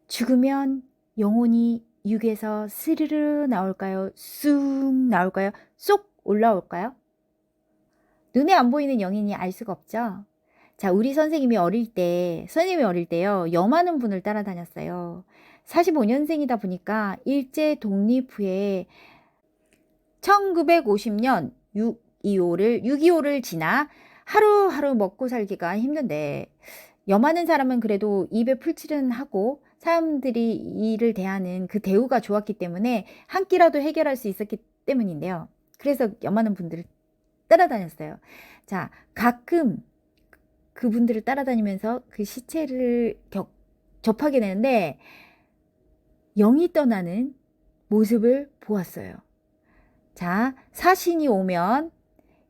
죽으면 영혼이 육에서 스르르 나올까요? 쑥 나올까요? 쏙 올라올까요? 눈에 안 보이는 영인이 알 수가 없죠. 자, 우리 선생님이 어릴 때요, 염 많은 분을 따라다녔어요. 45년생이다 보니까 일제 독립 후에 1950년 6.25를 지나 하루하루 먹고 살기가 힘든데, 염 많은 사람은 그래도 입에 풀칠은 하고 사람들이 이를 대하는 그 대우가 좋았기 때문에 한 끼라도 해결할 수 있었기 때문인데요. 그래서 염 많은 분들을 따라다녔어요. 자, 가끔 그분들을 따라다니면서 그 시체를 접하게 되는데 영이 떠나는 모습을 보았어요. 자, 사신이 오면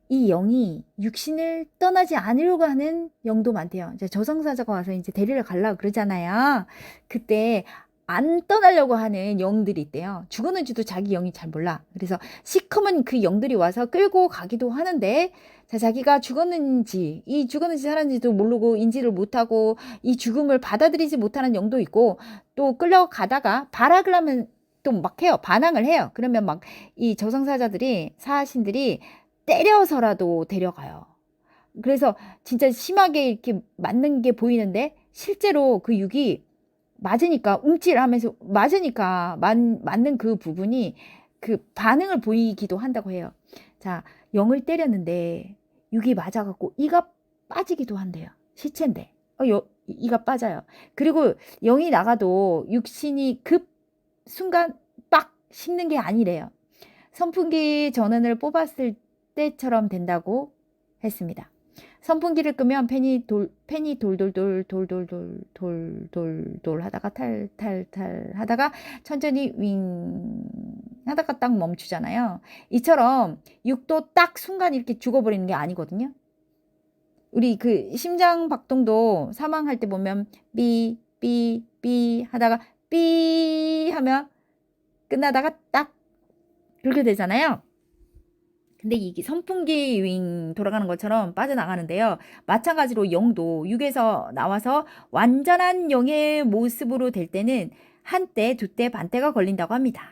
이 영이 육신을 떠나지 않으려고 하는 영도 많대요. 이제 저승사자가 와서 이제 데리러 가려고 그러잖아요. 그때 안 떠나려고 하는 영들이 있대요. 죽었는지도 자기 영이 잘 몰라. 그래서 시커먼 그 영들이 와서 끌고 가기도 하는데, 자, 자기가 죽었는지 살았는지도 모르고 인지를 못하고 이 죽음을 받아들이지 못하는 영도 있고, 또 끌려가다가 발악을 하면 또 막 해요. 반항을 해요. 그러면 막 이 저승사자들이, 사신들이 때려서라도 데려가요. 그래서 진짜 심하게 이렇게 맞는 게 보이는데 실제로 그 육이 맞으니까 움찔하면서 맞으니까 맞는 그 부분이 그 반응을 보이기도 한다고 해요. 자, 영을 때렸는데 육이 맞아갖고 이가 빠지기도 한대요. 시체인데 이가 빠져요. 그리고 영이 나가도 육신이 급 순간 빡 식는 게 아니래요. 선풍기 전원을 뽑았을 때처럼 된다고 했습니다. 선풍기를 끄면 팬이 돌돌돌 하다가 탈탈탈 하다가 천천히 윙 하다가 딱 멈추잖아요. 이처럼 육도 딱 순간 이렇게 죽어버리는 게 아니거든요. 우리 그 심장 박동도 사망할 때 보면 삐 하다가 삐 하면 끝나다가 딱 그렇게 되잖아요. 근데 이게 선풍기 윙 돌아가는 것처럼 빠져나가는데요. 마찬가지로 영도 육에서 나와서 완전한 영의 모습으로 될 때는 한때, 두때, 반때가 걸린다고 합니다.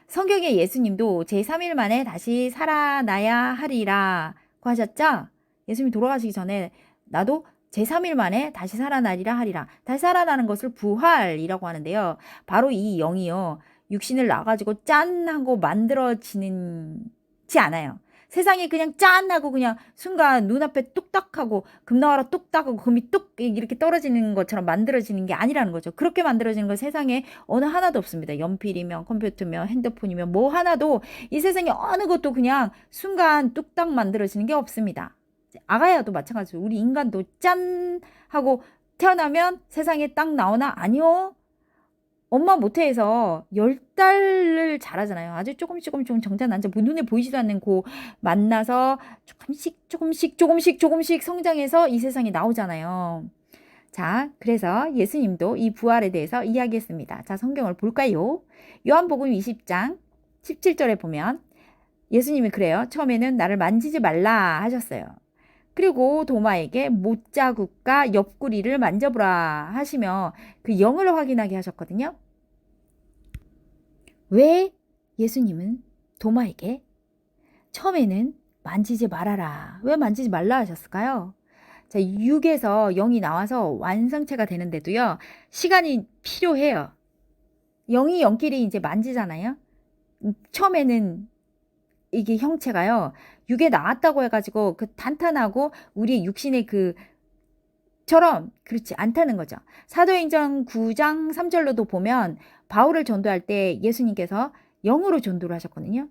성경의 예수님도 제3일 만에 다시 살아나야 하리라고 하셨죠? 예수님이 돌아가시기 전에 나도 제3일 만에 다시 살아나리라 하리라. 다시 살아나는 것을 부활이라고 하는데요. 바로 이 영이요. 육신을 나가지고 짠 하고 만들어지는지 않아요. 세상에 그냥 짠 하고 그냥 순간 눈앞에 뚝딱하고 금 나와라 뚝딱하고 금이 뚝 이렇게 떨어지는 것처럼 만들어지는 게 아니라는 거죠. 그렇게 만들어지는 건 세상에 어느 하나도 없습니다. 연필이면 컴퓨터면 핸드폰이면 뭐 하나도 이 세상에 어느 것도 그냥 순간 뚝딱 만들어지는 게 없습니다. 아가야도 마찬가지로 우리 인간도 짠 하고 태어나면 세상에 딱 나오나? 아니요. 엄마 모태에서 10달을 자라잖아요. 아주 조금씩 정자 난자 눈에 보이지도 않는 고 만나서 조금씩 성장해서 이 세상에 나오잖아요. 자, 그래서 예수님도 이 부활에 대해서 이야기했습니다. 자, 성경을 볼까요? 요한복음 20장 17절에 보면 예수님이 그래요. 처음에는 나를 만지지 말라 하셨어요. 그리고 도마에게 못자국과 옆구리를 만져보라 하시며 그 영을 확인하게 하셨거든요. 왜 예수님은 도마에게 처음에는 만지지 말아라, 왜 만지지 말라 하셨을까요? 자, 육에서 영이 나와서 완성체가 되는데도요, 시간이 필요해요. 영이 영끼리 이제 만지잖아요. 처음에는 이게 형체가요, 육에 나왔다고 해가지고 그 탄탄하고 우리의 육신의 그처럼 그렇지 않다는 거죠. 사도행전 9장 3절로도 보면 바울을 전도할 때 예수님께서 영으로 전도를 하셨거든요.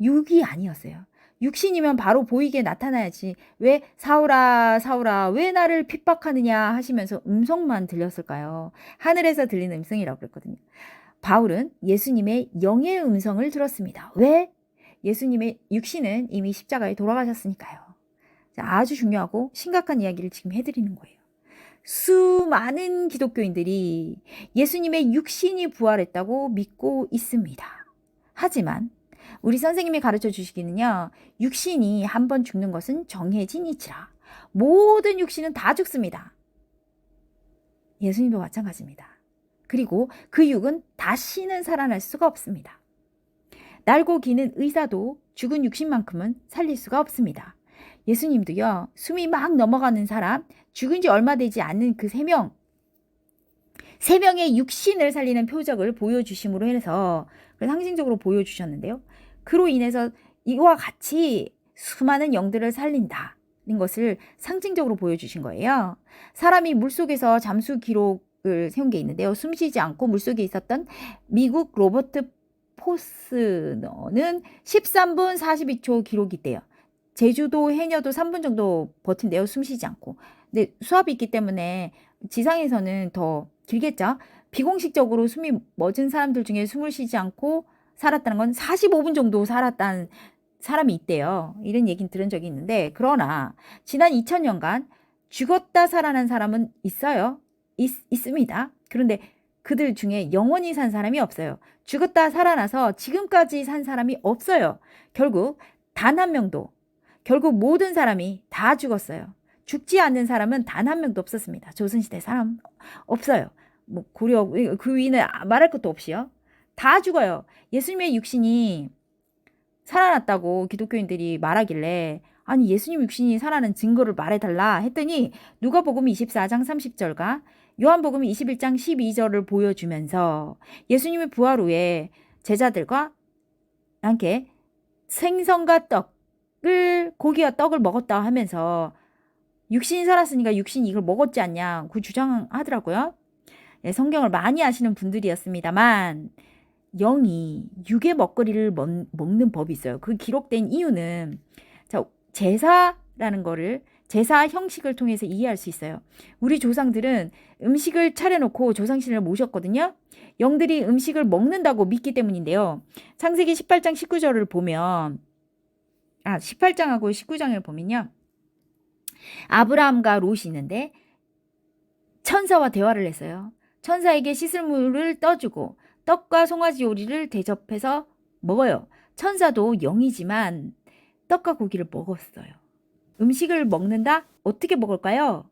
육이 아니었어요. 육신이면 바로 보이게 나타나야지 왜 사울아 사울아 왜 나를 핍박하느냐 하시면서 음성만 들렸을까요? 하늘에서 들리는 음성이라고 그랬거든요. 바울은 예수님의 영의 음성을 들었습니다. 왜? 예수님의 육신은 이미 십자가에 돌아가셨으니까요. 아주 중요하고 심각한 이야기를 지금 해드리는 거예요. 수많은 기독교인들이 예수님의 육신이 부활했다고 믿고 있습니다. 하지만 우리 선생님이 가르쳐 주시기는요, 육신이 한 번 죽는 것은 정해진 이치라. 모든 육신은 다 죽습니다. 예수님도 마찬가지입니다. 그리고 그 육은 다시는 살아날 수가 없습니다. 날고 기는 의사도 죽은 육신만큼은 살릴 수가 없습니다. 예수님도요, 숨이 막 넘어가는 사람, 죽은 지 얼마 되지 않는 그 세 명의 육신을 살리는 표적을 보여주심으로 해서 상징적으로 보여주셨는데요. 그로 인해서 이와 같이 수많은 영들을 살린다는 것을 상징적으로 보여주신 거예요. 사람이 물속에서 잠수 기록을 세운 게 있는데요. 숨쉬지 않고 물속에 있었던 미국 로버트 포스너는 13분 42초 기록이 있대요. 제주도 해녀도 3분 정도 버틴대요. 숨쉬지 않고. 근데 수압이 있기 때문에 지상에서는 더 길겠죠. 비공식적으로 숨이 멎은 사람들 중에 숨을 쉬지 않고 살았다는 건 45분 정도 살았다는 사람이 있대요. 이런 얘기는 들은 적이 있는데, 그러나 지난 2000년간 죽었다 살아난 사람은 있어요. 있습니다. 그런데 그들 중에 영원히 산 사람이 없어요. 죽었다 살아나서 지금까지 산 사람이 없어요. 결국 단 한 명도, 결국 모든 사람이 다 죽었어요. 죽지 않는 사람은 단 한 명도 없었습니다. 조선시대 사람 없어요. 뭐 고려 그 위는 말할 것도 없이요. 다 죽어요. 예수님의 육신이 살아났다고 기독교인들이 말하길래, 아니 예수님 육신이 살아난 증거를 말해달라 했더니 누가복음 24장 30절과 요한복음 21장 12절을 보여주면서 예수님의 부활 후에 제자들과 함께 생선과 고기와 떡을 먹었다 하면서 육신이 살았으니까 육신이 이걸 먹었지 않냐 그 주장하더라고요. 네, 성경을 많이 아시는 분들이었습니다만 영이 육의 먹거리를 먹는 법이 있어요. 그 기록된 이유는 제사라는 거를 제사 형식을 통해서 이해할 수 있어요. 우리 조상들은 음식을 차려놓고 조상신을 모셨거든요. 영들이 음식을 먹는다고 믿기 때문인데요. 창세기 18장 19절을 보면 18장하고 19장을 보면요. 아브라함과 롯이 있는데 천사와 대화를 했어요. 천사에게 씻을 물을 떠주고 떡과 송아지 요리를 대접해서 먹어요. 천사도 영이지만 떡과 고기를 먹었어요. 음식을 먹는다? 어떻게 먹을까요?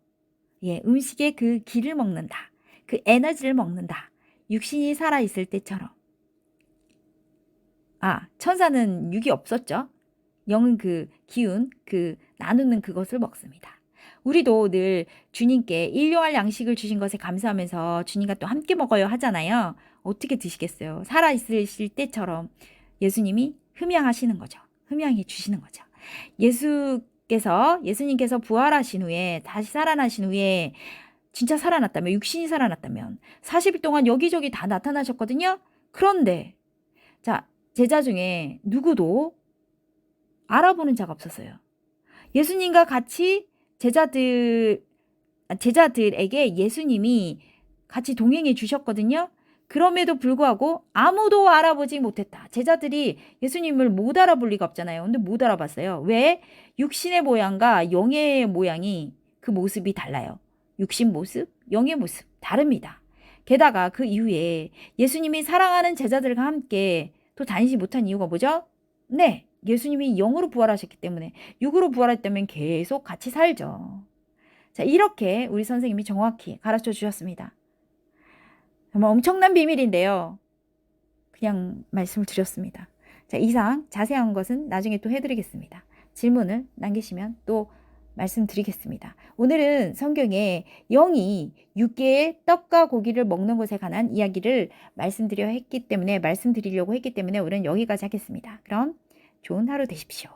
음식의 그 기를 먹는다. 그 에너지를 먹는다. 육신이 살아있을 때처럼. 천사는 육이 없었죠. 영은 그 기운, 그 나누는 그것을 먹습니다. 우리도 늘 주님께 일용할 양식을 주신 것에 감사하면서 주님과 또 함께 먹어요 하잖아요. 어떻게 드시겠어요? 살아있으실 때처럼 예수님이 흠양하시는 거죠. 흠양해 주시는 거죠. 예수님께서 부활하신 후에 다시 살아나신 후에 진짜 살아났다면, 육신이 살아났다면 40일 동안 여기저기 다 나타나셨거든요. 그런데 제자 중에 누구도 알아보는 자가 없었어요. 예수님과 같이 제자들에게 예수님이 같이 동행해 주셨거든요. 그럼에도 불구하고 아무도 알아보지 못했다. 제자들이 예수님을 못 알아볼 리가 없잖아요. 근데 못 알아봤어요. 왜? 육신의 모양과 영의 모양이 그 모습이 달라요. 육신 모습, 영의 모습 다릅니다. 게다가 그 이후에 예수님이 사랑하는 제자들과 함께 또 다니지 못한 이유가 뭐죠? 네, 예수님이 영으로 부활하셨기 때문에, 육으로 부활했다면 계속 같이 살죠. 이렇게 우리 선생님이 정확히 가르쳐 주셨습니다. 정말 엄청난 비밀인데요. 그냥 말씀을 드렸습니다. 이상 자세한 것은 나중에 또 해드리겠습니다. 질문을 남기시면 또 말씀드리겠습니다. 오늘은 성경에 영이 6개의 떡과 고기를 먹는 것에 관한 이야기를 말씀드리려고 했기 때문에 우리는 여기까지 하겠습니다. 그럼 좋은 하루 되십시오.